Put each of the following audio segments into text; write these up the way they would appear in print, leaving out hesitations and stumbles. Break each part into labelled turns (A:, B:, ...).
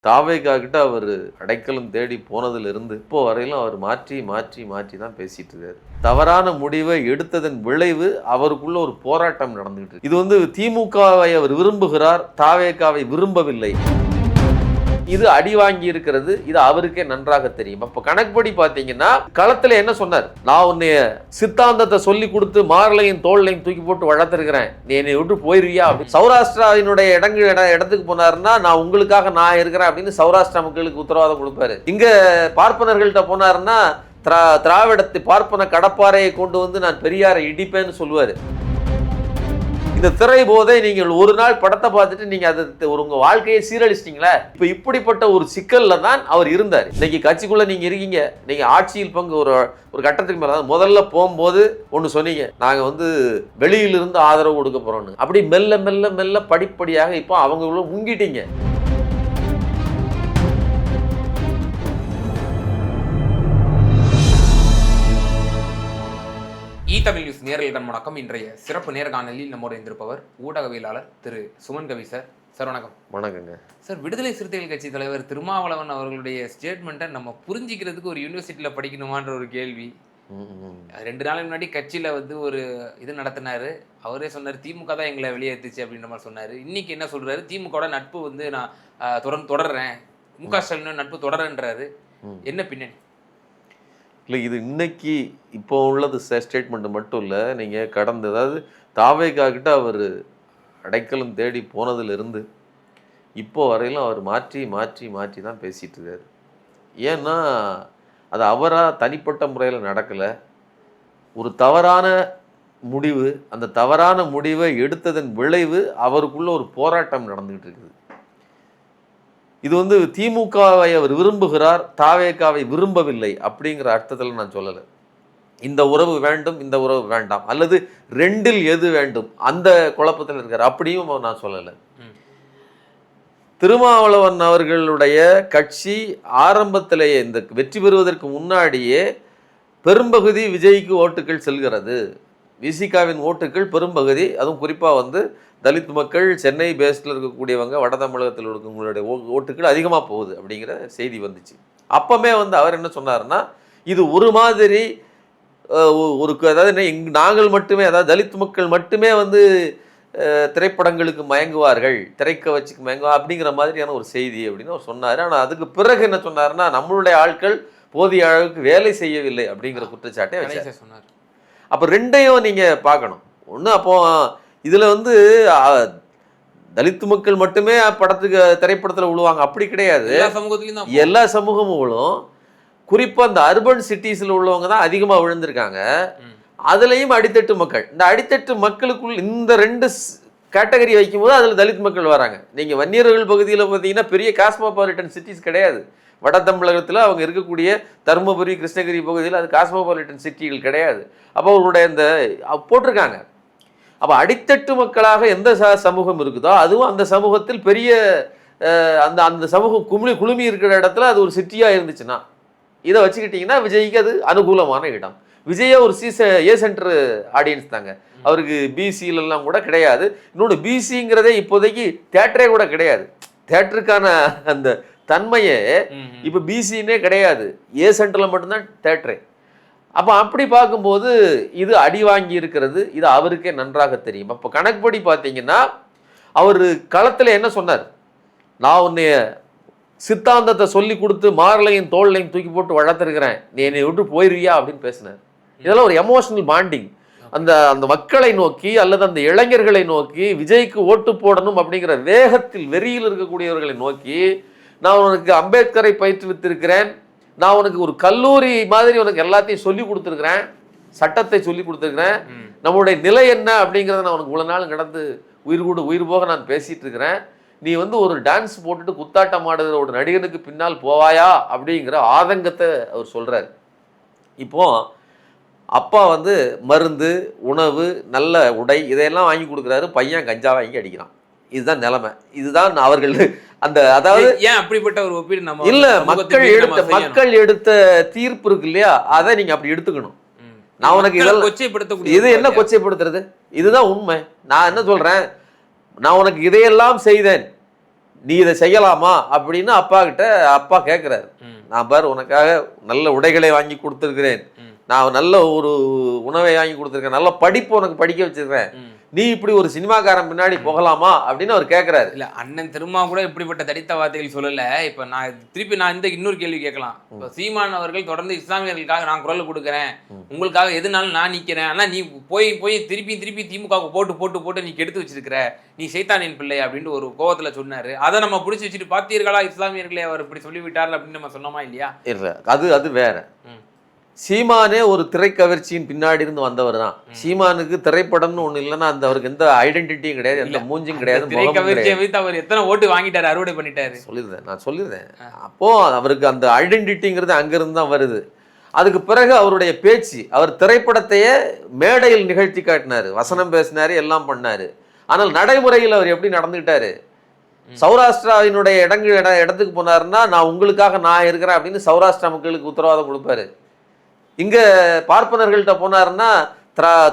A: தாவேகா கிட்ட அவர் அடைக்கலம் தேடி போனதிலிருந்து இப்போ வரையிலும் அவர் மாற்றி மாற்றி மாற்றி தான் பேசிட்டு இருக்காரு. தவறான முடிவை எடுத்ததன் விளைவு அவருக்குள்ள ஒரு போராட்டம் நடந்துகிட்டு இருக்கு. இது திமுகவை அவர் விரும்புகிறார், தாவேகாவை விரும்பவில்லை. இது அடி வாங்கி இருக்கிறது, இது அவருக்கே நன்றாக தெரியும். அப்ப கணக்குப்படி பாத்தீங்கன்னா களத்துல என்ன சொன்னார், நான் உன்னைய சித்தாந்தத்தை சொல்லி கொடுத்து மாரலையும் தோல்லையும் தூக்கி போட்டு வளர்த்திருக்கிறேன், நீ என்னை விட்டு போயிருவியா அப்படின்னு சௌராஷ்டிராவினுடைய இடத்துக்கு போனாருன்னா நான் உங்களுக்காக நான் இருக்கிறேன் அப்படின்னு சௌராஷ்டிரா மக்களுக்கு உத்தரவாதம் கொடுப்பாரு. இங்க பார்ப்பனர்கள்ட்ட போனாருன்னா திராவிடத்தை பார்ப்பன கடப்பாறையை கொண்டு வந்து நான் பெரியாரை இடிப்பேன்னு சொல்லுவாரு. இந்த திரை போதை நீங்கள் ஒரு நாள் படத்தை பார்த்துட்டு நீங்க அதை உங்க வாழ்க்கையை சீரழிச்சிட்டீங்களா? இப்ப இப்படிப்பட்ட ஒரு சிக்கல்ல தான் அவர் இருந்தார். இன்னைக்கு கட்சிக்குள்ள நீங்க இருக்கீங்க, நீங்க ஆட்சியில் பங்கு ஒரு கட்டத்துக்கு மேல முதல்ல போகும்போது ஒன்று சொன்னீங்க, நாங்க வெளியிலிருந்து ஆதரவு கொடுக்க போறோம்னு. அப்படி மெல்ல மெல்ல மெல்ல படிப்படியாக இப்போ அவங்க முங்கிட்டீங்க.
B: தமிழ் நியூஸ் நேரலிடம் வணக்கம். இன்றைய சிறப்பு நேர்காணலில் நம்மோடு இருந்திருப்பவர் ஊடகவியலாளர் திரு சுமன் கவி சார். சார் வணக்கம்.
A: வணக்கங்க
B: சார். விடுதலை சிறுத்தைகள் கட்சி தலைவர் திருமாவளவன் அவர்களுடைய ஸ்டேட்மெண்ட்டை நம்ம புரிஞ்சிக்கிறதுக்கு ஒரு யூனிவர்சிட்டியில் படிக்கணுமான்ற ஒரு கேள்வி. 2 நாளைக்கு முன்னாடி கட்சியில் ஒரு இது நடத்தினாரு. அவரே சொன்னார் திமுக தான் எங்களை வெளியேற்றுச்சு அப்படின்ற மாதிரி சொன்னார். இன்னைக்கு என்ன சொல்றாரு, திமுகவோட நட்பு நான் தொடர்றேன், முக ஸ்டாலின் நட்பு தொடர்றேன்றாரு. என்ன பின்னணி?
A: இல்லை, இது இன்னைக்கு இப்போ உள்ளது ஸ்டேட்மெண்ட் மட்டும் இல்லை. நீங்கள் அதாவது தாவேகா கிட்ட அவர் அடைக்கலம் தேடி போனதிலிருந்து இப்போ வரையிலும் அவர் மாற்றி மாற்றி மாற்றி தான் பேசிகிட்டு இருக்காரு. ஏன்னா அது அவராக தனிப்பட்ட முறையில் நடக்கலை. ஒரு தவறான முடிவு, அந்த தவறான முடிவை எடுத்ததன் விளைவு அவருக்குள்ள ஒரு போராட்டம் நடந்துகிட்டு இருக்குது. இது திமுகவை அவர் விரும்புகிறார், தாவேகாவை விரும்பவில்லை அப்படிங்கிற அர்த்தத்தில் நான் சொல்லலை. இந்த உறவு வேண்டும், இந்த உறவு வேண்டாம், அல்லது ரெண்டில் எது வேண்டும் அந்த குழப்பத்தில் இருக்கார் அப்படியும் நான் சொல்லலை. திருமாவளவன் அவர்களுடைய கட்சி ஆரம்பத்திலேயே இந்த வெற்றி பெறுவதற்கு முன்னாடியே பெரும்பகுதி விஜய்க்கு ஓட்டுகள் செல்கிறது. விசிகாவின் ஓட்டுகள் பெரும்பகுதி, அதுவும் குறிப்பாக தலித் மக்கள், சென்னை பேஸ்டில் இருக்கக்கூடியவங்க, வட தமிழகத்தில் இருக்கவங்களுடைய ஓட்டுகள் அதிகமாக போகுது அப்படிங்கிற செய்தி வந்துச்சு. அப்போவே அவர் என்ன சொன்னார்னா, இது ஒரு மாதிரி அதாவது நாங்கள் மட்டுமே, அதாவது தலித் மக்கள் மட்டுமே திரைப்படங்களுக்கு மயங்குவார்கள், திரைக்கவச்சுக்கு மயங்குவார் அப்படிங்கிற மாதிரியான ஒரு செய்தி அப்படின்னு அவர் சொன்னார். ஆனால் அதுக்கு பிறகு என்ன சொன்னார்னா, நம்மளுடைய ஆட்கள் போதிய அளவுக்கு வேலை செய்யவில்லை அப்படிங்கிற குற்றச்சாட்டை வச்சார். சொன்னார். அப்போ ரெண்டையும் நீங்கள் பார்க்கணும். ஒன்று, அப்போ இதில் தலித் மக்கள் மட்டுமே திரைப்படத்தில் விழுவாங்க அப்படி கிடையாது. எல்லா சமூகமும் விழும். குறிப்பாக இந்த அர்பன் சிட்டிஸில் உள்ளவங்க தான் அதிகமாக விழுந்திருக்காங்க. அதுலேயும் அடித்தட்டு மக்கள். இந்த அடித்தட்டு மக்களுக்குள் இந்த 2 கேட்டகரி வைக்கும்போது அதில் தலித் மக்கள் வராங்க. நீங்கள் வன்னியர்கள் பகுதியில் பார்த்தீங்கன்னா பெரிய காஸ்மோபாலிட்டன் சிட்டிஸ் கிடையாது. வட தமிழகத்தில் அவங்க இருக்கக்கூடிய தருமபுரி, கிருஷ்ணகிரி பகுதியில் அது காஸ்மோபாலிட்டன் சிட்டிகள் கிடையாது. அப்போ அவர்களுடைய இந்த போட்டிருக்காங்க. அப்போ அடித்தட்டு மக்களாக எந்த சமூகம் இருக்குதோ அதுவும் அந்த சமூகத்தில் பெரிய அந்த சமூகம் குழுமி இருக்கிற இடத்துல அது ஒரு சிட்டியாக இருந்துச்சுன்னா, இதை வச்சுக்கிட்டிங்கன்னா விஜய்க்கு அது அனுகூலமான இடம். விஜயை ஒரு ஏ சென்டர் ஆடியன்ஸ் தாங்க. அவருக்கு பிசிலெல்லாம் கூட கிடையாது. இன்னொன்று, பிசிங்கிறதே இப்போதைக்கு தேட்டரே கூட கிடையாது. தேட்டருக்கான அந்த தன்மையே இப்போ பிசின்னே கிடையாது. ஏ சென்டரில் மட்டும்தான் தேட்டரே. அப்போ அப்படி பார்க்கும்போது இது அடி வாங்கி இருக்கிறது, இது அவருக்கே நன்றாக தெரியும். அப்போ கணக்குப்படி பார்த்தீங்கன்னா அவர் களத்தில் என்ன சொன்னார், நான் உன்னைய சித்தாந்தத்தை சொல்லி கொடுத்து மாரலையும் தோல்லையும் தூக்கி போட்டு வளர்த்துருக்கிறேன், நீ என்னை விட்டு போயிருவியா அப்படின்னு பேசினார். இதெல்லாம் ஒரு எமோஷனல் பாண்டிங். அந்த மக்களை நோக்கி அல்லது அந்த இளைஞர்களை நோக்கி, விஜய்க்கு ஓட்டு போடணும் அப்படிங்கிற வேகத்தில் வெறியில் இருக்கக்கூடியவர்களை நோக்கி, நான் உனக்கு அம்பேத்கரை பயிற்றுவித்திருக்கிறேன், நான் உனக்கு ஒரு கல்லூரி மாதிரி உனக்கு எல்லாத்தையும் சொல்லி கொடுத்துருக்கிறேன், சட்டத்தை சொல்லி கொடுத்துருக்கிறேன், நம்மளுடைய நிலை என்ன அப்படிங்கிறத நான் உனக்கு இவ்வளோ நாள் கடந்து உயிர் போக நான் பேசிகிட்டு இருக்கிறேன், நீ ஒரு டான்ஸ் போட்டுட்டு குத்தாட்டம் ஆடுகிற ஒரு நடிகனுக்கு பின்னால் போவாயா அப்படிங்கிற ஆதங்கத்தை அவர் சொல்கிறார். இப்போது அப்பா மருந்து, உணவு, நல்ல உடை இதையெல்லாம் வாங்கி கொடுக்குறாரு, பையன் கஞ்சா வாங்கி அடிக்கிறான். இதுதான் நிலைமை. இதுதான் அவர்கள் அந்த, அதாவது
B: ஏன் அப்படிப்பட்ட ஒரு ஒப்பீடு நம்ம
A: இல்ல, மக்கள் எடுத்த தீர்ப்பு இருக்கு இல்லையா, அதை நீங்க அப்படி எடுத்துக்கணும். நான் உனக்கு இதெல்லாம் இது என்ன கொச்சைப்படுத்துறது, இதுதான் உண்மை. நான் என்ன சொல்றேன், நான் உனக்கு இதையெல்லாம் செய்தேன், நீ இதை செய்யலாமா அப்படின்னு அப்பா கேட்குறாரு. நான் பாரு உனக்காக நல்ல உடைகளை வாங்கி கொடுத்துருக்கிறேன், நான் நல்ல ஒரு உணவை வாங்கி கொடுத்துருக்கேன், நல்ல படிப்பு உனக்கு படிக்க வச்சிருக்கிறேன், நீ இப்படி ஒரு சினிமாக்காரன் பின்னாடி போகலாமா அப்படின்னு அவர் கேட்கிறாரு.
B: இல்ல அண்ணன் திருமா கூட இப்படிப்பட்ட தடித்த வார்த்தைகள் சொல்லல. இப்ப நான் இந்த இன்னொரு கேள்வி கேட்கலாம். இப்ப சீமான் அவர்கள் தொடர்ந்து இஸ்லாமியர்களுக்காக நான் குரல் கொடுக்குறேன், உங்களுக்காக எதுனாலும் நான் நிக்கிறேன், ஆனா நீ போய் திருப்பி திமுக போட்டு நீ கெடுத்து வச்சிருக்கிற, நீ சைத்தானின் பிள்ளை அப்படின்னு ஒரு கோவத்துல சொன்னாரு. அதை நம்ம பிடிச்சி வச்சுட்டு பார்த்தீர்களா இஸ்லாமியர்களே அவர் இப்படி சொல்லிவிட்டார் அப்படின்னு நம்ம சொன்னோமா இல்லையா?
A: இல்ல அது வேற. சீமானே ஒரு திரைக்கவர்ச்சியின் பின்னாடி இருந்து வந்தவர் தான். சீமானுக்கு திரைப்படம்னு ஒண்ணு இல்லைன்னா அந்த அவருக்கு எந்த ஐடென்டிட்டியும் கிடையாது, எந்த மூஞ்சும் கிடையாது.
B: திரைக்கவர்ச்சியை வைத்து அவர் எத்தனை ஓட்டு வாங்கிட்டாரு, அறுவடை பண்ணிட்டாரு.
A: நான் சொல்லிடுறேன். அப்போ அவருக்கு அந்த ஐடென்டிட்டிங்கிறது அங்கிருந்து தான் வருது. அதுக்கு பிறகு அவருடைய பேச்சு, அவர் திரைப்படத்தையே மேடையில் நிகழ்த்தி காட்டினாரு, வசனம் பேசினாரு, எல்லாம் பண்ணாரு. ஆனால் நடைமுறையில் அவர் எப்படி நடந்துக்கிட்டாரு? சௌராஷ்டிராவினுடைய இடத்துக்கு போனாருன்னா நான் உங்களுக்காக நான் இருக்கிறேன் அப்படின்னு சௌராஷ்டிரா மக்களுக்கு உத்தரவாதம் கொடுப்பாரு. இங்க பார்ப்பனர்கள்ட்ட போனாருன்னா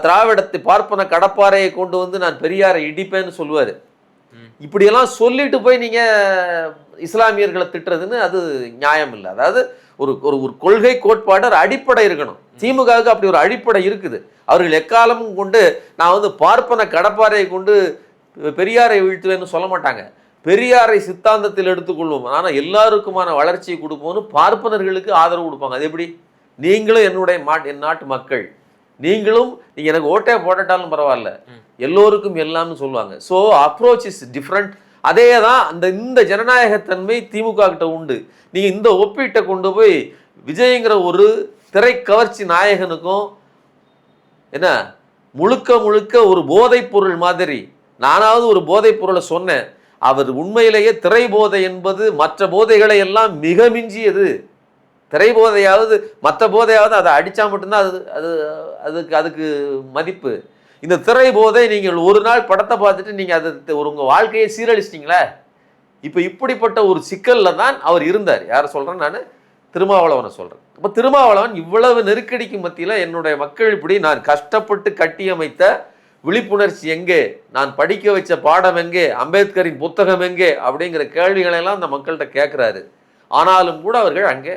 A: திராவிடத்தை பார்ப்பன கடப்பாறையை கொண்டு வந்து நான் பெரியாரை இடிப்பேன்னு சொல்லுவாரு. இப்படியெல்லாம் சொல்லிட்டு போய் நீங்க இஸ்லாமியர்களை திட்டுறதுன்னு அது நியாயம் இல்லை. அதாவது ஒரு ஒரு கொள்கை கோட்பாடு ஒரு அடிப்படை இருக்கணும். திமுகவுக்கு அப்படி ஒரு அடிப்படை இருக்குது. அவர்கள் எக்காலமும் கொண்டு நான் வந்து பார்ப்பன கடப்பாறையை கொண்டு பெரியாரை வீழ்த்துவேன்னு சொல்ல மாட்டாங்க. பெரியாரை சித்தாந்தத்தில் எடுத்துக்கொள்வோம், ஆனால் எல்லாருக்குமான வளர்ச்சியை கொடுப்போம்னு பார்ப்பனர்களுக்கு ஆதரவு கொடுப்பாங்க. அது எப்படி? நீங்களும் என் நாட்டு மக்கள், நீங்களும் நீங்க எனக்கு ஓட்டே போட்டாலும் பரவாயில்ல, எல்லோருக்கும் எல்லாம்னு சொல்லுவாங்க. So approach is different. அதே தான் இந்த ஜனநாயகத்தன்மை திமுக கிட்ட உண்டு. நீங்க இந்த ஒப்பீட்டை கொண்டு போய் விஜய்ங்கிற ஒரு திரை கவர்ச்சி நாயகனுக்கும் என்ன முழுக்க ஒரு போதைப் பொருள் மாதிரி, நானாவது ஒரு போதைப் பொருளை சொன்னேன், அவர் உண்மையிலேயே திரை போதை என்பது மற்ற போதைகளை எல்லாம் மிக மிஞ்சியது. திரை போதையாவது மற்ற போதையாவது அதை அடித்தா மட்டும்தான் அதுக்கு மதிப்பு. இந்த திரை போதை நீங்கள் ஒரு நாள் படத்தை பார்த்துட்டு நீங்கள் அது உங்கள் வாழ்க்கையை சீரழிச்சிட்டிங்களே. இப்போ இப்படிப்பட்ட ஒரு சிக்கலில் தான் அவர் இருந்தார். யாரை சொல்கிறேன்? நான் திருமாவளவனை சொல்கிறேன். அப்போ திருமாவளவன் இவ்வளவு நெருக்கடிக்கு மத்தியில் என்னுடைய மக்கள் இப்படி நான் கஷ்டப்பட்டு கட்டியமைத்த விழிப்புணர்ச்சி எங்கே, நான் படிக்க வச்ச பாடம் எங்கே, அம்பேத்கரின் புத்தகம் எங்கே அப்படிங்கிற கேள்விகளெல்லாம் அந்த மக்கள்கிட்ட கேட்குறாரு. ஆனாலும் கூட அவர்கள் அங்கே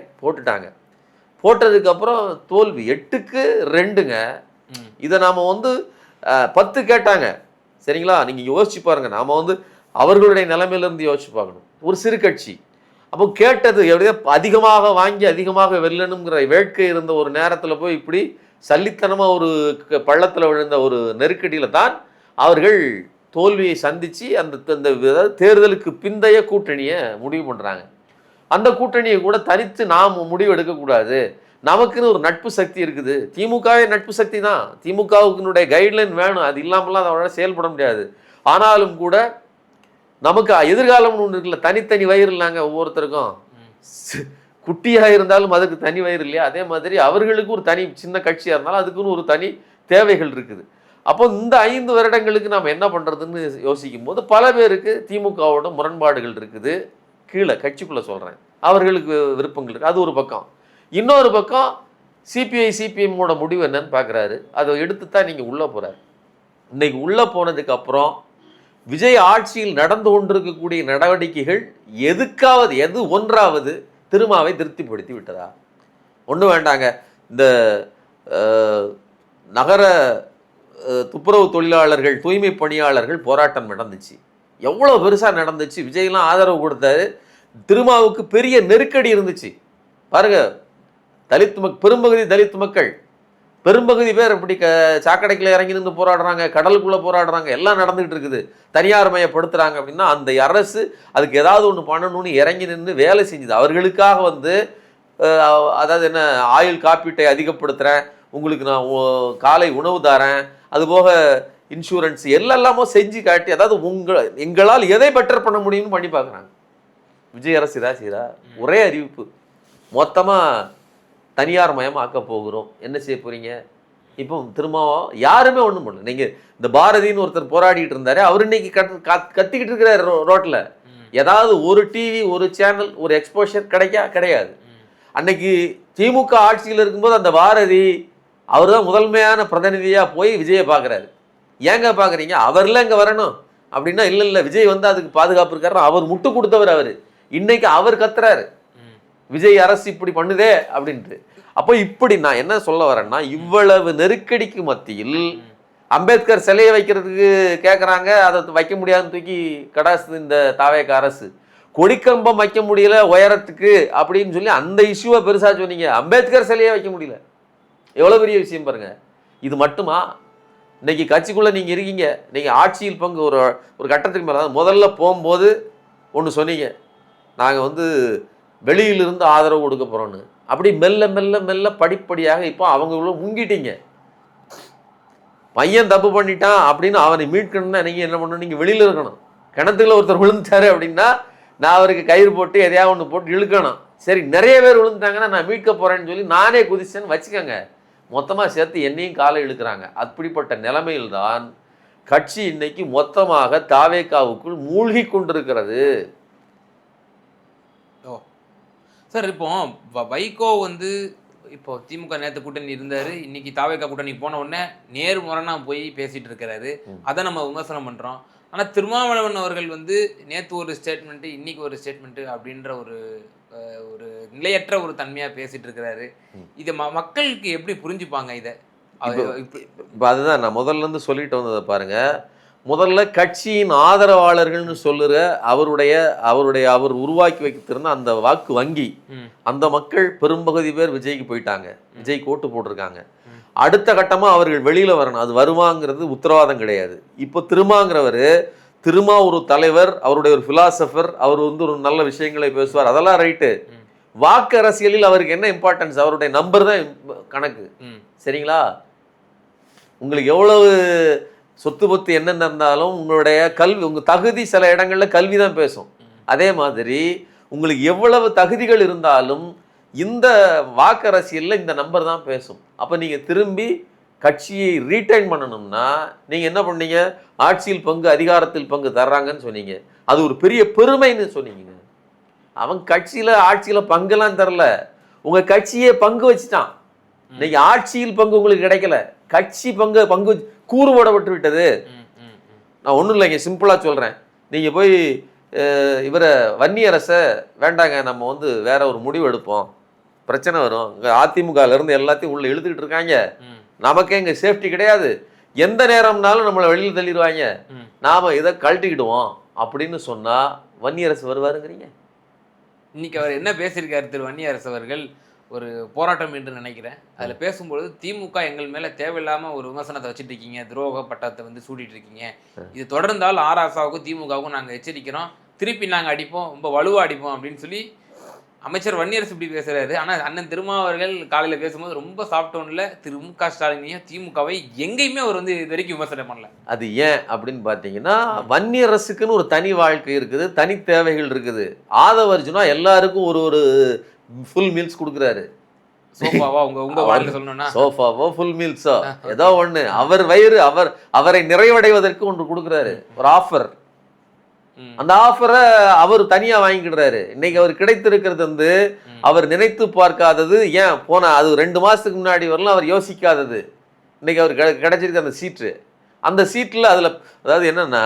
A: போட்டதுக்கப்புறம் தோல்வி 8-2ங்க. இதை நாம் 10 கேட்டாங்க சரிங்களா? நீங்கள் யோசிச்சு பாருங்க. நாம் அவர்களுடைய நிலைமையிலேருந்து யோசிச்சு பார்க்கணும். ஒரு சிறு கட்சி அப்போ கேட்டது எப்படியோ அதிகமாக வாங்கி அதிகமாக வெல்லணுங்கிற வேட்கை இருந்த ஒரு நேரத்தில் போய் இப்படி சல்லித்தனமாக ஒரு பள்ளத்தில் விழுந்த ஒரு நெருக்கடியில் தான் அவர்கள் தோல்வியை சந்தித்து அந்த தேர்தலுக்கு பிந்தைய கூட்டணியை முடிவு பண்ணுறாங்க. அந்த கூட்டணியை கூட தனித்து நாம் முடிவு எடுக்கக்கூடாது, நமக்குன்னு ஒரு நட்பு சக்தி இருக்குது. திமுகவே நட்பு சக்தி தான், திமுகவுக்குனுடைய கைட்லைன் வேணும், அது இல்லாமலாம் அதோட செயல்பட முடியாது. ஆனாலும் கூட நமக்கு எதிர்காலம்னு ஒன்று இருக்குல்ல, தனித்தனி வயிறு இல்லைங்க ஒவ்வொருத்தருக்கும். குட்டியாக இருந்தாலும் அதுக்கு தனி வயிறு இல்லையா? அதே மாதிரி அவர்களுக்கு ஒரு தனி சின்ன கட்சியாக இருந்தாலும் அதுக்குன்னு ஒரு தனி தேவைகள் இருக்குது. அப்போ இந்த 5 வருடங்களுக்கு நாம் என்ன பண்ணுறதுன்னு யோசிக்கும் போது பல பேருக்கு திமுகவோட முரண்பாடுகள் இருக்குது. கீழே கட்சிக்குள்ளே சொல்கிறேன், அவர்களுக்கு விருப்பங்கள் இருக்குது. அது ஒரு பக்கம். இன்னொரு பக்கம் சிபிஐ சிபிஎம்மோட முடிவு என்னன்னு பார்க்குறாரு. அதை எடுத்து தான் நீங்கள் உள்ளே போகிறாரு. இன்னைக்கு உள்ளே போனதுக்கப்புறம் விஜய் ஆட்சியில் நடந்து கொண்டிருக்கக்கூடிய நடவடிக்கைகள் எது ஒன்றாவது திருமாவை திருப்திப்படுத்தி விட்டதா? ஒன்றும் வேண்டாங்க. இந்த நகர துப்புரவு தொழிலாளர்கள், தூய்மை பணியாளர்கள் போராட்டம் நடந்துச்சு, எவ்வளோ பெருசாக நடந்துச்சு. விஜய்லாம் ஆதரவு கொடுத்தாரு. திருமாவுக்கு பெரிய நெருக்கடி இருந்துச்சு பாருங்க. பெரும்பகுதி தலித் மக்கள், பெரும்பகுதி பேர் இப்படி சாக்கடைக்குள்ள இறங்கி நின்று போராடுறாங்க, கடலுக்குள்ளே போராடுறாங்க, எல்லாம் நடந்துகிட்டு இருக்குது. தனியார் மயப்படுத்துகிறாங்க அப்படின்னா அந்த அரசு அதுக்கு ஏதாவது ஒன்று பண்ணணும்னு இறங்கி நின்று வேலை செஞ்சுது. அவர்களுக்காக அதாவது என்ன, ஆயுள் காப்பீட்டை அதிகப்படுத்துகிறேன், உங்களுக்கு நான் காலை உணவு தரேன், அதுபோக இன்சூரன்ஸ் எல்லாமோ செஞ்சு காட்டி, அதாவது எங்களால் எதை பெட்டர் பண்ண முடியும்னு பண்ணி பார்க்குறாங்க. விஜய் அரசு இதா செய்தா? ஒரே அறிவிப்பு, மொத்தமாக தனியார் மயம் ஆக்க போகிறோம். என்ன செய்ய போகிறீங்க? இப்போ திரும்ப யாருமே ஒன்றும் பண்ணல. நீங்கள் இந்த பாரதின்னு ஒருத்தர் போராடிட்டு இருந்தாரு, அவர் இன்னைக்கு கத்திக்கிட்டு இருக்கிறார் ரோட்டில். ஏதாவது ஒரு டிவி, ஒரு சேனல், ஒரு எக்ஸ்போஷர் கிடையாது. அன்னைக்கு திமுக ஆட்சியில் இருக்கும்போது அந்த பாரதி அவர் தான் முதன்மையான பிரதிநிதியாக போய் விஜயை பார்க்குறாரு. ஏங்க பார்க்குறீங்க? அவர்லாம் இங்கே வரணும், அப்படின்னா இல்லை விஜய் வந்து அதுக்கு பாதுகாப்பு இருக்காரு, அவர் முட்டு கொடுத்தவர் அவர். இன்னைக்கு அவர் கத்துறாரு விஜய் அரசு இப்படி பண்ணுதே அப்படின்ட்டு. அப்போ இப்படி நான் என்ன சொல்ல வரேன்னா, இவ்வளவு நெருக்கடிக்கு மத்தியில் அம்பேத்கர் சிலையை வைக்கிறதுக்கு கேட்குறாங்க, அதை வைக்க முடியாதுன்னு தூக்கி கடாசு இந்த தாவேக அரசு. கொடிக்கம்பம் வைக்க முடியல உயரத்துக்கு அப்படின்னு சொல்லி அந்த இஷ்யூவை பெருசா சொன்னீங்க, அம்பேத்கர் சிலையை வைக்க முடியல. எவ்வளோ பெரிய விஷயம் பாருங்க. இது மட்டுமா? இன்னைக்கு கட்சிக்குள்ளே நீங்கள் இருக்கீங்க, நீங்கள் ஆட்சியில் பங்கு ஒரு கட்டத்துக்கு மேலே முதல்ல போகும்போது ஒன்று சொன்னீங்க, நாங்கள் வந்து வெளியிலிருந்து ஆதரவு கொடுக்க போகிறோன்னு. அப்படி மெல்ல மெல்ல மெல்ல படிப்படியாக இப்போ அவங்களும் முங்கிட்டீங்க. பையன் தப்பு பண்ணிட்டான் அப்படின்னு அவனை மீட்கணும்னா நீங்கள் என்ன பண்ணணும், நீங்கள் வெளியில் இருக்கணும். கிணத்துல ஒருத்தர் விழுந்துட்டாரு அப்படின்னா நான் அவருக்கு கயிறு போட்டு எதையாவது ஒன்று போட்டு இழுக்கணும். சரி, நிறைய பேர் விழுந்துட்டாங்கன்னா நான் மீட்க போகிறேன்னு சொல்லி நானே குதிச்சேன்னு வச்சுக்கோங்க, மொத்தமாக சேர்த்து என்னையும் காலை இழுக்கிறாங்க. அப்படிப்பட்ட நிலைமையில்தான் கட்சி இன்னைக்கு மொத்தமாக தாவேகாவுக்குள் மூழ்கி கொண்டிருக்கிறது.
B: ஓ சார், இப்போ வைகோ வந்து இப்போ திமுக நேற்று கூட்டணி இருந்தாரு, இன்னைக்கு தாவேகா கூட்டணி போன உடனே நேர்முரணா போய் பேசிட்டு இருக்கிறாரு, அதை நம்ம விமர்சனம் பண்றோம். ஆனா திருமாவளவன் அவர்கள் வந்து நேற்று ஒரு ஸ்டேட்மெண்ட், இன்னைக்கு ஒரு ஸ்டேட்மெண்ட் அப்படின்ற ஒரு ஒரு நிலையற்ற ஒரு தன்மையா பேசிட்டு இருக்கிறாரு. இதை மக்களுக்கு எப்படி புரிஞ்சுப்பாங்க இதை?
A: இப்போ அதுதான் நான் முதல்ல இருந்து சொல்லிட்டு வந்ததை பாருங்க. முதல்ல கட்சியின் ஆதரவாளர்கள்னு சொல்லுற அவர் உருவாக்கி வைத்திருந்த அந்த வாக்கு வங்கி, அந்த மக்கள் பெரும்பகுதி பேர் விஜய்க்கு போயிட்டாங்க, விஜய்க்கு ஓட்டு போட்டிருக்காங்க. அடுத்த கட்டமா அவர்கள் வெளியில வரணும், அது வருவாங்கிறது உத்தரவாதம் கிடையாது. இப்போ திருமா ஒரு தலைவர், அவருடைய ஒரு பிலாசபர், அவர் வந்து ஒரு நல்ல விஷயங்களை பேசுவார், அதெல்லாம் ரைட்டு. வாக்கு அரசியலில் அவருக்கு என்ன இம்பார்ட்டன்ஸ்? அவருடைய நம்பர் தான் கணக்கு. சரிங்களா? உங்களுக்கு எவ்வளவு சொத்து பொத்து என்னென்ன இருந்தாலும் உங்களுடைய கல்வி, உங்கள் தகுதி சில இடங்களில் கல்வி தான் பேசும். அதே மாதிரி உங்களுக்கு எவ்வளவு தகுதிகள் இருந்தாலும் இந்த வாக்கு அரசியலில் இந்த நம்பர் தான் பேசும். அப்போ நீங்கள் திரும்பி கட்சியை ரீட்டைன் பண்ணணும்னா நீங்கள் என்ன பண்ணீங்க? ஆட்சியில் பங்கு, அதிகாரத்தில் பங்கு தர்றாங்கன்னு சொன்னீங்க, அது ஒரு பெரிய பெருமைன்னு சொன்னீங்க. அவன் கட்சியில் ஆட்சியில் பங்குலாம் தரல, உங்கள் கட்சியே பங்கு வச்சுட்டான். இன்னைக்கு ஆட்சியில் பங்கு உங்களுக்கு கிடைக்கல, கட்சி பங்கு கூறுபடப்பட்டு விட்டது. நான் ஒன்றும் இல்லைங்க, சிம்பிளாக சொல்கிறேன். நீங்கள் போய் இவரை வன்னியரசை வேண்டாங்க, நம்ம வந்து வேற ஒரு முடிவு எடுப்போம், பிரச்சனை வரும், இங்கே அதிமுகலேருந்து எல்லாத்தையும் உள்ளே இழுத்துக்கிட்டு இருக்காங்க, நமக்கே இங்கே சேஃப்டி கிடையாது, எந்த நேரம்னாலும் நம்மளை வெளியில் தள்ளிடுவாங்க, நாம் இதை கழட்டிக்கிடுவோம் அப்படின்னு சொன்னால் வன்னியரசு வருவாருங்கிறீங்க?
B: இன்னைக்கு அவர் என்ன பேசியிருக்காரு திரு வன்னியரசு அவர்கள்? ஒரு போராட்டம் என்று நினைக்கிறேன். அதில் பேசும்பொழுது திமுக எங்கள் மேலே தேவையில்லாமல் ஒரு விமர்சனத்தை வச்சுட்டு இருக்கீங்க, துரோக பட்டத்தை வந்து சூட்டிட்டு இருக்கீங்க, இது தொடர்ந்தால் ஆர்எஸ்ஆவுக்கும் திமுகவுக்கும் நாங்கள் எச்சரிக்கிறோம், திருப்பி நாங்கள் அடிப்போம், ரொம்ப வலுவாக அடிப்போம் அப்படின்னு சொல்லி அமைச்சர் வன்னியரசு இப்படி பேசுறாரு. ஆனால் அண்ணன் திருமாவர்கள் காலையில் பேசும்போது ரொம்ப சாஃப்ட் டோனில் திரு மு.க. ஸ்டாலினையும் திமுகவை எங்கேயுமே அவர் வந்து இது வரைக்கும் விமர்சனம் பண்ணல.
A: அது ஏன் அப்படின்னு பார்த்தீங்கன்னா, வன்னியரசுக்குன்னு ஒரு தனி வாழ்க்கை இருக்குது, தனி தேவைகள் இருக்குது. ஆதவர்ஜுனா எல்லாருக்கும் ஒரு ஃபுல் மீல்ஸ் கொடுக்குறாரு.
B: சோஃபாவா உங்க வாழ்க்கை சொல்லணும்னா
A: சோஃபாவோ ஃபுல் மீல்ஸோ ஏதோ ஒன்று, அவர் வயிறு அவரை நிறைவடைவதற்கு ஒன்று கொடுக்குறாரு, ஒரு ஆஃபர். அந்த ஆஃபரை அவர் தனியா வாங்கிக்கிடுறாரு. இன்னைக்கு அவர் கிடைத்திருக்கிறது வந்து அவர் நினைத்து பார்க்காதது. ஏன் போனா அது 2 மாசத்துக்கு முன்னாடி வரலாம் அவர் யோசிக்காதது. இன்னைக்கு அவர் கிடைச்சிருக்க அந்த சீட்டு, அந்த சீட்டில் அதில் அதாவது என்னன்னா,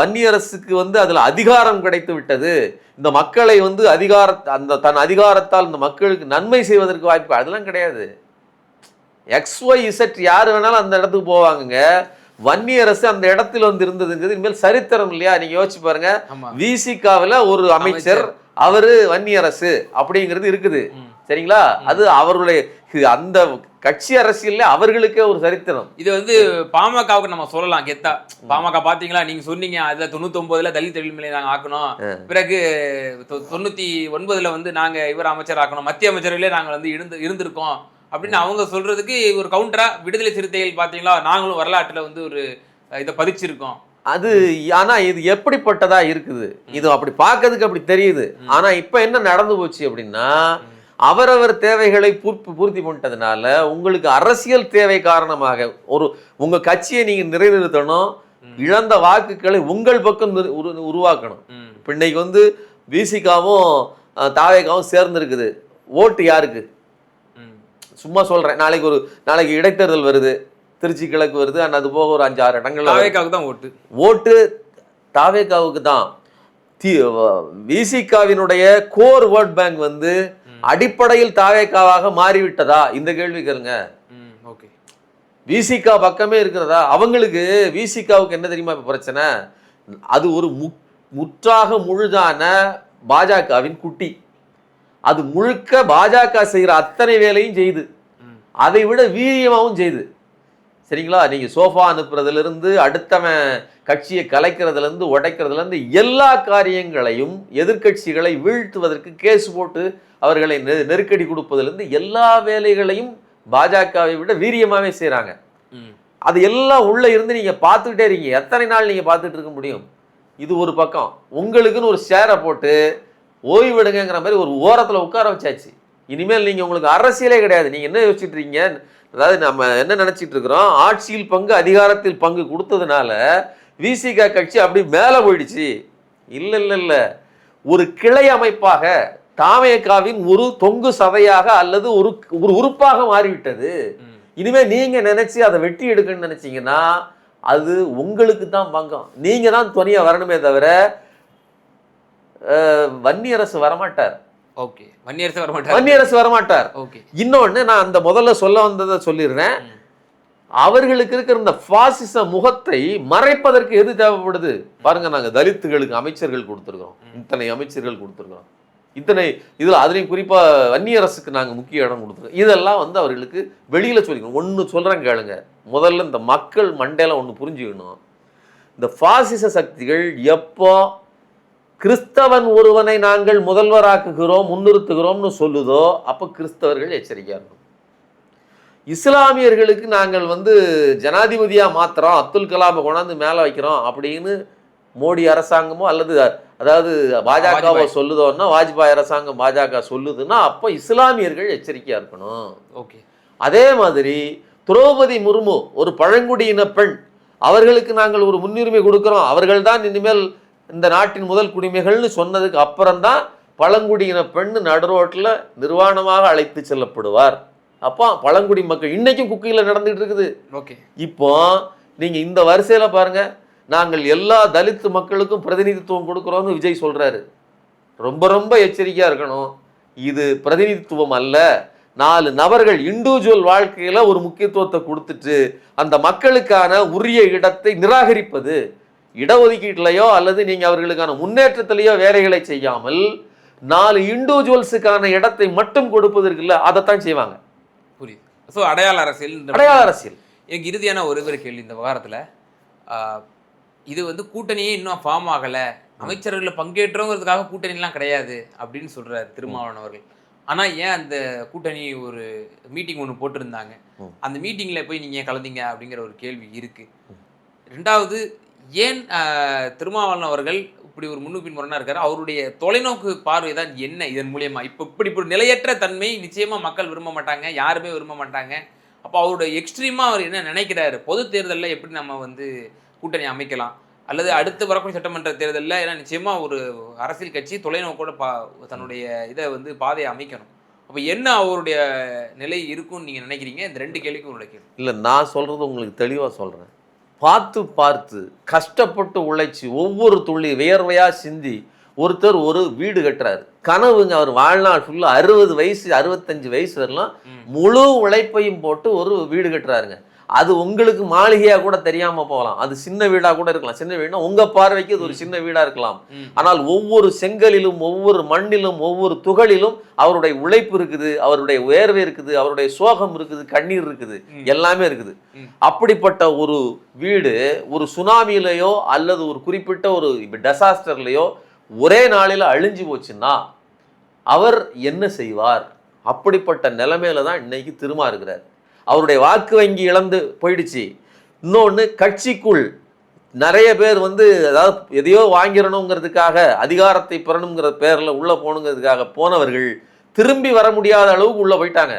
A: வன்னியரசுக்கு வந்து அதில் அதிகாரம் கிடைத்து விட்டது, இந்த மக்களை வந்து தன் அதிகாரத்தால் இந்த மக்களுக்கு நன்மை செய்வதற்கு வாய்ப்பு, அதெல்லாம் கிடையாது. XYZ யார் வேணாலும் அந்த இடத்துக்கு போவாங்க. வன்னியரசு அந்த இடத்துல வந்து இருந்ததுங்கிறது இனிமேல் சரித்திரம் இல்லையா? நீங்க யோசிச்சு பாருங்க. விசிகாவில் ஒரு அமைச்சர் அவரு வன்னியரசு அப்படிங்கிறது இருக்குது, சரிங்களா? அது அவர்களுடைய அந்த கட்சி அரசியல்ல அவர்களுக்கே ஒரு சரித்திரம்.
B: இது வந்து பாமகவுக்கு நம்ம சொல்லலாம் கெத்தா, பாமக பாத்தீங்களா நீங்க சொன்னீங்க, அதுல 99ல தலித் தொழில்முறை நாங்க ஆக்கணும், பிறகு 99ல வந்து நாங்க இவர் அமைச்சர் ஆக்கணும், மத்திய அமைச்சர்களே நாங்க வந்து இருந்திருக்கோம் அப்படின்னு அவங்க சொல்றதுக்கு ஒரு கவுண்டரா விடுதலை சிறுத்தைகள் பாத்தீங்களா நாங்களும் வரலாற்றுல வந்து ஒரு இதை பதிச்சிருக்கோம்.
A: அது ஆனா இது எப்படிப்பட்டதா இருக்குது, இது அப்படி பார்க்கறதுக்கு அப்படி தெரியுது. ஆனா இப்ப என்ன நடந்து போச்சு அப்படின்னா, அவரவர் தேவைகளை பூர்த்தி பண்ணிட்டதுனால உங்களுக்கு அரசியல் தேவை காரணமாக உங்க கட்சியை நீங்க நிறைவேற்றணும், இழந்த வாக்குகளை உங்கள் பக்கம் உருவாக்கணும். இப்ப இன்னைக்கு வந்து விசிகாவும் தாவேகாவும் சேர்ந்து இருக்குது, ஓட்டு யாருக்கு? சும்மா சொல்றேன், நாளைக்கு இடைத்தேர்தல் வருது, திருச்சி கிழக்கு வருது, அண்ட் அது போக ஒரு 5-6 இடங்கள்ல
B: தாவேகாவுக்கு தான்
A: ஓட்டு தாவேகாவுக்கு தான். விசிகாவினுடைய கோர் ஓட் பேங்க் வந்து அடிப்படையில் தாவேகாவாக மாறிவிட்டதா, இந்த கேள்வி கேளுங்க. விசிகா பக்கமே இருக்கிறதா? அவங்களுக்கு விசிகாவுக்கு என்ன தெரியுமா இப்ப பிரச்சனை? அது ஒரு முற்றாக முழுதான பாஜகவின் குட்டி. அது முழுக்க பாஜக செய்யற அத்தனை வேலையும் செய்து, அதை விட வீரியமாகவும் செய்து. சரிங்களா? நீங்க சோஃபா அனுப்புறதுல இருந்து அடுத்தவன் கட்சியை கலைக்கிறதுல இருந்து உடைக்கிறதுல இருந்து எல்லா காரியங்களையும் எதிர்கட்சிகளை வீழ்த்துவதற்கு கேஸ் போட்டு அவர்களை நெருக்கடி கொடுப்பதிலிருந்து எல்லா வேலைகளையும் பாஜகவை விட வீரியமாவே செய்யறாங்க. அது எல்லாம் உள்ள இருந்து நீங்க பார்த்துக்கிட்டே இருக்கீங்க. எத்தனை நாள் நீங்க பார்த்துட்டு இருக்க முடியும்? இது ஒரு பக்கம். உங்களுக்குன்னு ஒரு ஷேரை போட்டு ஓய்வெடுங்கிற மாதிரி ஒரு ஓரத்துல உட்கார வச்சாச்சு. இனிமேல் நீங்க உங்களுக்கு அரசியலே கிடையாது. நீங்க என்ன யோசிச்சுட்டு இருக்கீங்க? அதாவது நம்ம என்ன நினைச்சிட்டு இருக்கிறோம், ஆட்சியில் பங்கு அதிகாரத்தில் பங்கு கொடுத்ததுனால விசிகா கட்சி அப்படி மேல போயிடுச்சு. இல்ல இல்ல இல்ல, ஒரு கிளை அமைப்பாக தாவேகாவின் ஒரு தொங்கு சதையாக அல்லது ஒரு உறுப்பாக மாறிவிட்டது. இனிமே நீங்க நினைச்சு அதை வெட்டி எடுக்கணும்னு நினைச்சீங்கன்னா அது உங்களுக்கு தான் பங்கம். நீங்க தான் துணியா வரணுமே தவிர வன்னியரசு வரமாட்டார்.
B: ஓகே, வன்னியரசு
A: வரமாட்டார்.
B: ஓகே.
A: இன்னொன்னு நான் அந்த முதல்ல சொல்ல வந்ததை சொல்லிடுறேன். அவர்களுக்கு இருக்கிற இந்த பாசிச முகத்தை மறைப்பதற்கு எது தேவைப்படுது பாருங்க. நாங்க தலித்துகளுக்கு அமைச்சர்கள் கொடுத்துருக்கோம், இத்தனை அமைச்சர்கள் கொடுத்துருக்கோம், இத்தனை இதுல அதுலயும் குறிப்பா வன்னியரசுக்கு நாங்க முக்கிய இடம் கொடுத்துருக்கோம். இதெல்லாம் வந்து அவர்களுக்கு வெளியில சொல்லிக்கணும். ஒண்ணு சொல்றேன் கேளுங்க. முதல்ல இந்த மக்கள் மண்டையில ஒண்ணு புரிஞ்சுக்கணும். இந்த பாசிச சக்திகள் எப்போ கிறிஸ்தவன் ஒருவனை நாங்கள் முதல்வராக்குகிறோம் முன்னிறுத்துகிறோம்னு சொல்லுதோ அப்போ கிறிஸ்தவர்கள் எச்சரிக்கையா இருக்கும். இஸ்லாமியர்களுக்கு நாங்கள் வந்து ஜனாதிபதியா மாத்திரம் அப்துல் கலாமை கொண்டாந்து மேல வைக்கிறோம் அப்படின்னு மோடி அரசாங்கமோ அல்லது அதாவது பாஜகவோ சொல்லுதோன்னா, வாஜ்பாய் அரசாங்கம் பாஜக சொல்லுதுன்னா அப்போ இஸ்லாமியர்கள் எச்சரிக்கையா இருக்கணும்.
B: ஓகே.
A: அதே மாதிரி திரௌபதி முர்மு ஒரு பழங்குடியின பெண், அவர்களுக்கு நாங்கள் ஒரு முன்னுரிமை கொடுக்கிறோம், அவர்கள் தான் இனிமேல் இந்த நாட்டின் முதல் குடிமைகள்னு சொன்னதுக்கு அப்புறம்தான் பழங்குடியின பெண் நடுரோட்டில் நிர்வாணமாக அழைத்து செல்லப்படுவார். அப்போ பழங்குடி மக்கள் இன்னைக்கும் குக்கியில் நடந்துகிட்டு இருக்குது.
B: ஓகே.
A: இப்போ நீங்க இந்த வரிசையில பாருங்க, நாங்கள் எல்லா தலித்து மக்களுக்கும் பிரதிநிதித்துவம் கொடுக்குறோம்னு விஜய் சொல்றாரு. ரொம்ப ரொம்ப எச்சரிக்கையா இருக்கணும். இது பிரதிநிதித்துவம் அல்ல. 4 நபர்கள் இண்டிவிஜுவல் வாழ்க்கையில ஒரு முக்கியத்துவத்தை கொடுத்துட்டு அந்த மக்களுக்கான உரிய இடத்தை நிராகரிப்பது, இடஒதுக்கீட்டிலையோ அல்லது நீங்க அவர்களுக்கான முன்னேற்றத்திலேயோ வேலைகளை செய்யாமல் 4 இண்டிவிஜுவல்ஸுக்கான இடத்தை மட்டும் கொடுப்பதற்கு இல்லை, அதைத்தான் செய்வாங்க.
B: புரியுது. ஸோ அடையாள அரசியல்.
A: எனக்கு
B: இறுதியான ஒரு கேள்வி இந்த விவகாரத்தில், இது வந்து கூட்டணியே இன்னும் ஃபார்ம் ஆகலை, அமைச்சர்களில் பங்கேற்றோங்கிறதுக்காக கூட்டணிலாம் கிடையாது அப்படின்னு சொல்றாரு திருமாவளவன் அவர்கள். ஆனால் ஏன் அந்த கூட்டணி ஒரு மீட்டிங் ஒன்று போட்டிருந்தாங்க, அந்த மீட்டிங்கில் போய் நீங்கள் கலந்தீங்க அப்படிங்கிற ஒரு கேள்வி இருக்கு. ரெண்டாவது, ஏன் திருமாவளவன் அவர்கள் இப்படி ஒரு முன்னுப்பின் முரணா இருக்காரு? அவருடைய தொலைநோக்கு பார்வை தான் என்ன இதன் மூலியமா? இப்போ இப்படி ஒரு நிலையற்ற தன்மை நிச்சயமா மக்கள் விரும்ப மாட்டாங்க, யாருமே விரும்ப மாட்டாங்க. அப்போ அவருடைய எக்ஸ்ட்ரீமா அவர் என்ன நினைக்கிறாரு? பொது தேர்தலில் எப்படி நம்ம வந்து கூட்டணி அமைக்கலாம், அல்லது அடுத்து வரக்கூடிய சட்டமன்ற தேர்தலில் ஏன்னா நிச்சயமா ஒரு அரசியல் கட்சி தொலைநோக்கோட தன்னுடைய இதை வந்து பாதையை அமைக்கணும். அப்போ என்ன அவருடைய நிலை இருக்கும்னு நீங்க நினைக்கிறீங்க? இந்த 2 கேள்விக்கும் உங்களுடைய கேள்வி.
A: இல்லை, நான் சொல்றது உங்களுக்கு தெளிவாக சொல்றேன். பார்த்து கஷ்டப்பட்டு உழைச்சி ஒவ்வொரு துள்ளி வியர்வையா சிந்தி ஒருத்தர் ஒரு வீடு கட்டுறாரு. கனவுங்க. அவர் வாழ்நாள் ஃபுல்லா 60 வயசு 65 வயசு வரலாம் முழு உழைப்பையும் போட்டு ஒரு வீடு கட்டுறாருங்க. அது உங்களுக்கு மாளிகையா கூட தெரியாம போகலாம், அது சின்ன வீடா கூட இருக்கலாம். சின்ன வீடுனா உங்க பார்வைக்கு அது ஒரு சின்ன வீடா இருக்கலாம். ஆனால் ஒவ்வொரு செங்கலிலும் ஒவ்வொரு மண்ணிலும் ஒவ்வொரு துகளிலும் அவருடைய உழைப்பு இருக்குது, அவருடைய வேர்வை இருக்குது, அவருடைய சோகம் இருக்குது, கண்ணீர் இருக்குது, எல்லாமே இருக்குது. அப்படிப்பட்ட ஒரு வீடு ஒரு சுனாமியிலையோ அல்லது ஒரு குறிப்பிட்ட ஒரு டிசாஸ்டர்லையோ ஒரே நாளில் அழிஞ்சு போச்சுன்னா அவர் என்ன செய்வார்? அப்படிப்பட்ட நிலைமையில தான் இன்னைக்கு திருமா இருக்கிறார். அவருடைய வாக்கு வங்கி இழந்து போயிடுச்சு. இன்னொன்று, கட்சிக்குள் நிறைய பேர் வந்து அதாவது எதையோ வாங்கிடணுங்கிறதுக்காக அதிகாரத்தை பெறணுங்கிற பேரில் உள்ளே போகணுங்கிறதுக்காக போனவர்கள் திரும்பி வர முடியாத அளவுக்கு உள்ளே போயிட்டாங்க.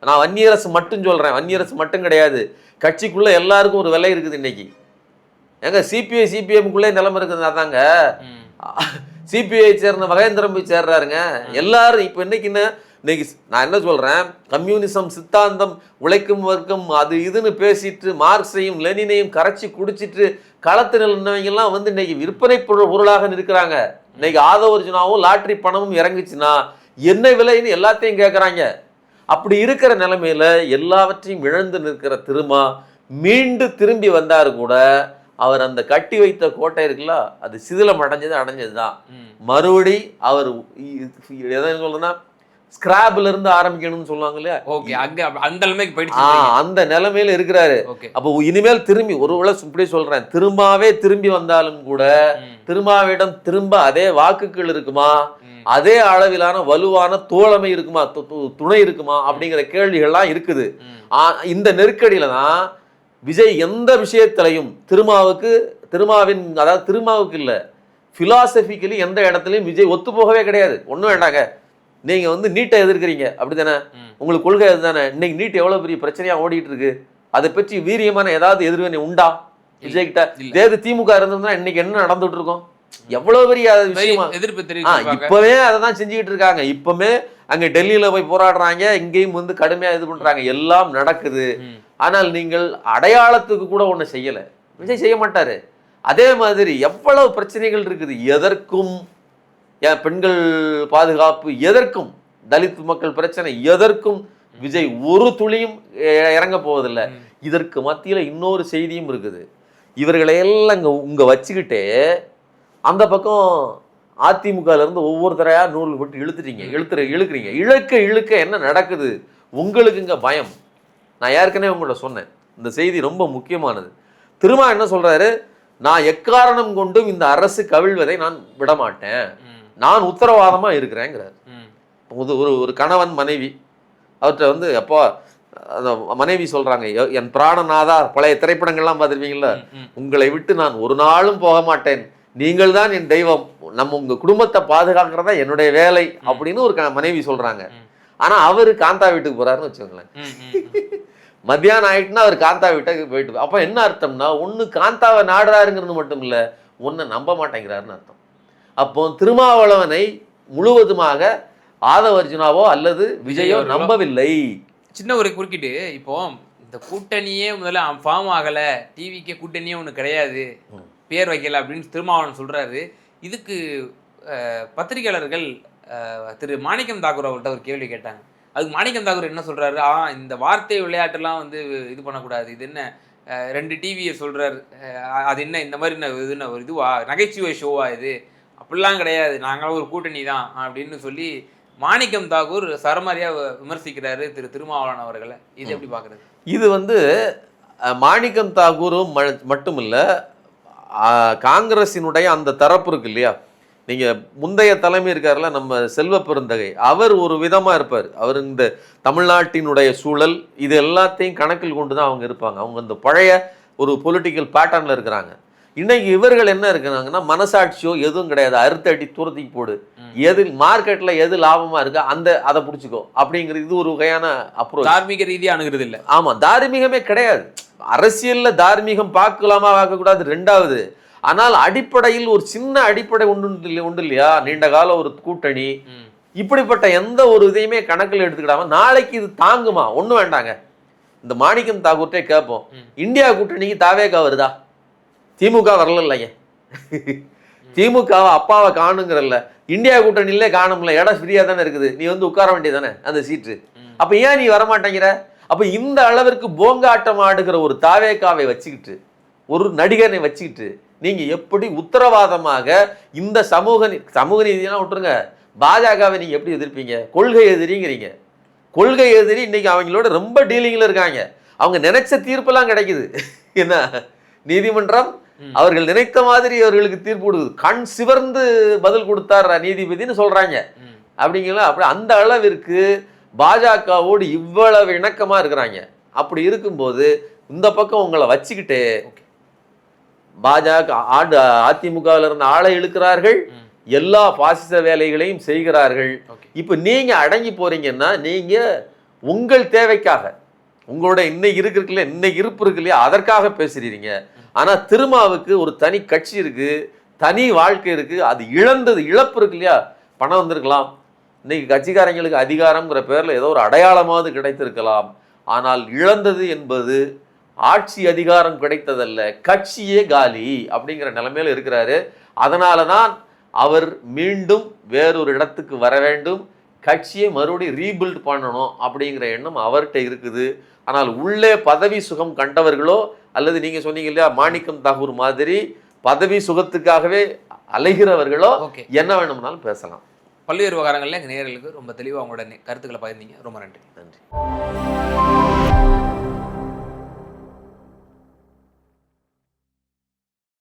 A: நான் வன்னியரசு மட்டும் சொல்கிறேன், வன்னியரசு மட்டும் கிடையாது, கட்சிக்குள்ளே எல்லாருக்கும் ஒரு விலை இருக்குது இன்னைக்கு. ஏங்க சிபிஐ சிபிஎம்குள்ளே நிலைமை இருக்குதுன்னா தாங்க சிபிஐ சேர்ந்த மகேந்திரம் போய் சேர்றாருங்க. எல்லாரும் இப்போ இன்னைக்கு இன்னைக்கு நான் என்ன சொல்றேன், கம்யூனிசம் சித்தாந்தம், உழைக்கும் வர்க்கம், அது இதுன்னு பேசிட்டு மார்க்ஸையும் லெனினையும் கரைச்சி குடிச்சிட்டு களத்தில் நின்றவங்கெல்லாம் வந்து இன்னைக்கு விற்பனை பொருளாக இருக்கிறாங்க. இன்னைக்கு ஆதவர்ஜுனாவும் லாட்ரி பணமும் இறங்குச்சுன்னா என்ன விலைன்னு எல்லாத்தையும் கேட்குறாங்க. அப்படி இருக்கிற நிலைமையில எல்லாவற்றையும் இழந்து நிற்கிற திருமா மீண்டு திரும்பி வந்தாரு கூட அவர் அந்த கட்டி வைத்த கோட்டை இருக்குல்ல, அது சிதிலம் அடைஞ்சதுதான். மறுபடி அவர் எதை சொல்றேன்னா ஸ்கிராப்ல இருந்து ஆரம்பிக்கணும்னு சொல்லுவாங்க இல்லையா, அந்த நிலைமையில இருக்கிறாரு. அப்போ இனிமேல் திரும்பி ஒருவேளை இப்படி சொல்றேன், திரும்பவே திரும்பி வந்தாலும் கூட திருமாவிடம் திரும்ப அதே வாக்குகள் இருக்குமா, அதே அளவிலான வலுவான தோழமை இருக்குமா, துணை இருக்குமா அப்படிங்கிற கேள்விகள்லாம் இருக்குது. இந்த நெருக்கடியில தான் விஜய் எந்த விஷயத்திலையும் திருமாவின் அதாவது திருமாவுக்கு இல்ல பிலாசபிக்கலி எந்த இடத்துலையும் விஜய் ஒத்து போகவே கிடையாது. ஒன்றும் வேண்டாங்க, நீங்க வந்து நீட்டை எதிர்க்கிறீங்க அப்படித்தானே, உங்களுக்கு கொள்கை அதுதானே, இன்னைக்கு நீட் எவ்வளவு பெரிய பிரச்சனையா ஓடிட்டு இருக்கு, அதை பற்றி வீரியமான ஏதாவது எதிர்வினை உண்டா விஜய் கிட்ட? தேது திமுக இருந்ததுன்னா இன்னைக்கு என்ன நடந்துட்டு இருக்கோம், எவ்வளவு பெரிய விஷயமா இப்பவே அதான் செஞ்சுக்கிட்டு இருக்காங்க. இப்பவே அங்க டெல்லியில போய் போராடுறாங்க, இங்கேயும் வந்து கடுமையா இது பண்றாங்க, எல்லாம் நடக்குது. ஆனால் நீங்கள் அடையாளத்துக்கு கூட ஒண்ணு செய்யல, விஜய் செய்ய மாட்டாரு. அதே மாதிரி எவ்வளவு பிரச்சனைகள் இருக்குது, எதற்கும் பெண்கள் பாதுகாப்பு, எதற்கும் தலித் மக்கள் பிரச்சனை, எதற்கும் விஜய் ஒரு துளியும் இறங்க போவதில்லை. இதற்கு மத்தியில இன்னொரு செய்தியும் இருக்குது. இவர்களையெல்லாம் உங்க வச்சுக்கிட்டே அந்த பக்கம் அதிமுகல இருந்து ஒவ்வொருத்தரையா நூல் போட்டு இழுக்கிறீங்க. இழுக்க என்ன நடக்குது உங்களுக்கு? இங்க பயம். நான் ஏற்கனவே உங்கள்ட்ட சொன்னேன், இந்த செய்தி ரொம்ப முக்கியமானது. திருமா என்ன சொல்றாரு, நான் எக்காரணம் கொண்டும் இந்த அரசு கவிழ்வதை நான் விடமாட்டேன், நான் உத்தரவாதமா இருக்கிறேங்கிறார். ஒரு கணவன் மனைவி, அவர்கிட்ட வந்து அப்போ அந்த மனைவி சொல்றாங்க, என் பிராணநாதா, பழைய திரைப்படங்கள்லாம் பார்த்துருப்பீங்கல்ல, உங்களை விட்டு நான் ஒரு நாளும் போக மாட்டேன், நீங்கள் தான் என் தெய்வம், நம்ம உங்க குடும்பத்தை பாதுகாக்கிறதா என்னுடைய வேலை அப்படின்னு ஒரு மனைவி சொல்றாங்க. ஆனா அவரு காந்தா வீட்டுக்கு போறாருன்னு வச்சுக்கோங்களேன். மத்தியானம் ஆயிட்டுன்னா அவர் காந்தா வீட்டுக்கு போயிட்டு, அப்ப என்ன அர்த்தம்னா, ஒண்ணு காந்தாவை நாடுறாருங்கிறது மட்டும் இல்ல, ஒன்னு நம்ப மாட்டேங்கிறாருன்னு அர்த்தம். அப்போ திருமாவளவனை முழுவதுமாக ஆதவர்ஜுனாவோ அல்லது விஜயோ நம்பவில்லை.
B: சின்ன ஒரு குறுக்கிட்டு, இப்போ இந்த கூட்டணியே முதல்ல ஃபார்ம் ஆகல, டிவிக்கே கூட்டணியே ஒண்ணு கிடையாது, பேர் வைக்கல அப்படின்னு திருமாவளவன் சொல்றாரு. இதுக்கு பத்திரிகையாளர்கள் திரு மாணிக்கம் தாக்கூர் அவர்கிட்ட ஒரு கேள்வி கேட்டாங்க. அதுக்கு மாணிக்கம் தாக்கூர் என்ன சொல்றாரு, இந்த வார்த்தை விளையாட்டுலாம் வந்து இது பண்ணக்கூடாது, இது என்ன 2 டிவியை சொல்றாரு, அது என்ன இந்த மாதிரி என்ன ஒரு இதுவா, நகைச்சுவை ஷோவா இது, அப்படிலாம் கிடையாது, நாங்களும் ஒரு கூட்டணி தான் அப்படின்னு சொல்லி மாணிக்கம் தாக்கூர் சரமாரியா விமர்சிக்கிறாரு திரு திருமாவளவன் அவர்களை. இது எப்படி பாக்குறது?
A: இது வந்து மாணிக்கம் தாக்கூரும் மட்டும் இல்ல, காங்கிரசினுடைய அந்த தரப்பு இருக்கு இல்லையா, நீங்க முந்தைய தலைமை இருக்காருல நம்ம செல்வ பெருந்தகை, அவர் ஒரு விதமா இருப்பார். அவர் இந்த தமிழ்நாட்டினுடைய சூழல் இது எல்லாத்தையும் கணக்கில் கொண்டுதான் அவங்க இருப்பாங்க. அவங்க இந்த பழைய ஒரு பொலிட்டிக்கல் பேட்டர்ன்ல இருக்கிறாங்க. இன்னைக்கு இவர்கள் என்ன இருக்கிறாங்கன்னா, மனசாட்சியோ எதுவும் கிடையாது, அறுத்தடி தூரத்துக்கு போடு, எது மார்க்கெட்ல எது லாபமா இருக்கா அதை பிடிச்சிக்கோ அப்படிங்கிறது. இது ஒரு வகையான அப்ரோச்.
B: தார்மீக ரீதியா அணுகிறது இல்லை.
A: ஆமா, தார்மீகமே கிடையாது. அரசியல்ல தார்மீகம் பார்க்கலாமா பார்க்கக்கூடாது ரெண்டாவது. ஆனால் அடிப்படையில் ஒரு சின்ன அடிப்படை உண்டு இல்லையா, நீண்ட கால ஒரு கூட்டணி, இப்படிப்பட்ட எந்த ஒரு இதையுமே கணக்கில் எடுத்துக்கிடாம நாளைக்கு இது தாங்குமா? ஒண்ணும் வேண்டாங்க, இந்த மாணிக்கம் தாக்கூர்ட்டே கேட்போம், இந்தியா கூட்டணிக்கு தாவேகா வருதா? திமுக வரல இல்லைங்க, திமுகவை அப்பாவை காணுங்கிறல்ல, இந்தியா கூட்டணியிலே காணும்ல, இடம் ஃப்ரீயா தானே இருக்குது, நீ வந்து உட்கார வேண்டியதானே அந்த சீட்டு, அப்ப ஏன் நீ வரமாட்டேங்கிற? அப்ப இந்த அளவிற்கு போங்காட்டம் ஆடுகிற ஒரு தாவேகாவை வச்சுக்கிட்டு, ஒரு நடிகனை வச்சுக்கிட்டு நீங்க எப்படி உத்தரவாதமாக இந்த சமூக நீதியெல்லாம் விட்டுருங்க, பாஜகவை நீங்க எப்படி எதிர்ப்பீங்க? கொள்கை எதிரிங்கிறீங்க. கொள்கை எதிரி இன்னைக்கு அவங்களோட ரொம்ப டீலிங்ல இருக்காங்க. அவங்க நினைச்ச தீர்ப்பெல்லாம் கிடைக்குது. என்ன நீதிமன்றம் அவர்கள் நினைத்த மாதிரி அவர்களுக்கு தீர்ப்பு கொடுக்குது. கண் சிவர்ந்து பதில் கொடுத்தார் நீதிபதினு சொல்றாங்க. அப்படிங்களா? அப்படி அந்த அளவிற்கு பாஜகவோடு இவ்வளவு இணக்கமா இருக்கிறாங்க. அப்படி இருக்கும்போது இந்த பக்கம் உங்களை வச்சுக்கிட்டு பாஜக அதிமுகவில் இருந்த ஆளை இழுக்கிறார்கள், எல்லா பாசிச வேலைகளையும் செய்கிறார்கள். இப்ப நீங்க அடங்கி போறீங்கன்னா, நீங்க உங்கள் தேவைக்காக, உங்களோட இன்னைக்கு இருப்பு இருக்கு இல்லையா, அதற்காக பேசுறீங்க. ஆனா திருமாவுக்கு ஒரு தனி கட்சி இருக்கு, தனி வாழ்க்கை இருக்கு, அது இழப்பு இருக்கு இல்லையா, பணம் வந்திருக்கலாம், இன்னைக்கு கட்சிக்காரங்களுக்கு அதிகாரம்ங்கிற பேர்ல ஏதோ ஒரு அடையாளமாவது கிடைத்திருக்கலாம். ஆனால் இழந்தது என்பது ஆட்சி அதிகாரம் கிடைத்ததல்ல, கட்சியே காலி அப்படிங்கிற நிலைமையில இருக்கிறாரு. அதனால தான் அவர் மீண்டும் வேறொரு இடத்துக்கு வர வேண்டும், கட்சியை மறுபடியும் ரீபில்ட் பண்ணணும் அப்படிங்கிற எண்ணம் அவர்கிட்ட இருக்குது. ஆனால் உள்ளே பதவி சுகம் கண்டவர்களோ அல்லது நீங்க சொன்னீங்க இல்லையா மாணிக்கம் தாகூர் மாதிரி பதவி சுகத்துக்காகவே அலைகிறவர்களோ என்ன வேணும்னாலும் பேசலாம்.
B: பல்வேறு விவகாரங்கள்ல எங்கள் நேயர்களுக்கு ரொம்ப தெளிவாக உங்களோட கருத்துக்களை பகிர்ந்தீங்க. ரொம்ப நன்றி.
A: நன்றி.